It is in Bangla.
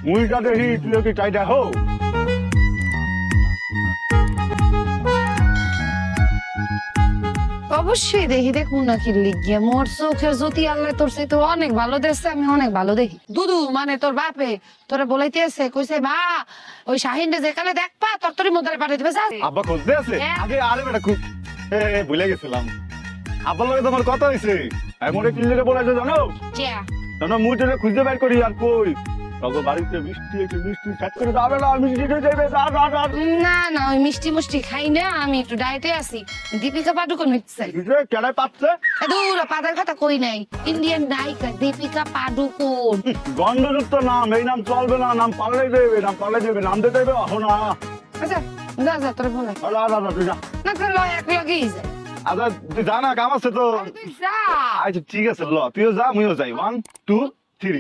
মুইটা দেখি তুই কি টাইটা হো অবশ্যই দেখি, দেখুন না কি লিখিয়ে মোর চোখের জ্যোতি আল্লাহ তোর সে তো অনেক ভালো দেখছে, আমি অনেক ভালো দেখি। দুদু মানে তোর বাপে তোরে বলাইতেছে, কইছে মা ওই শাহিনরে যেখানে দেখবা তরতরি মধ্যে পাঠিয়ে দিবে। যা আব্বা খুঁজতে আছে হ্যাঁ। আগে আরে বেটা খুব ভুলে গেছিলাম আব্বার লগে তোমার কথা হইছে এমন কি লেগে বলাইছে জানো যা। জানো মুইটা খুঁজে বের করি আর কই তখন বাড়িতে বৃষ্টি একটু বৃষ্টি সেট করে যাবে না মিষ্টি দিয়ে যাবে না না ওই মিষ্টি মুষ্টি খাই না, আমি একটু ডায়েটে আছি। দীপিকা পাডুকোন মিক্সাই কেডাই পাচ্ছে দূর পাতার কথা কই নাই, ইন্ডিয়ান নায়িকা দীপিকা পাডুকোন। গন্ধযুক্ত নাম এই নাম চলবে না নাম পাল্লাই দেবে নাম দিতে দেবে না আচ্ছা যা যা তোর বলে তুই যা না তোর লয় এক লগেই যায়। আচ্ছা তুই যা না কাম আছে তো তুই যা। আচ্ছা ঠিক আছে ল তুইও যা মুইও যাই 1 2 3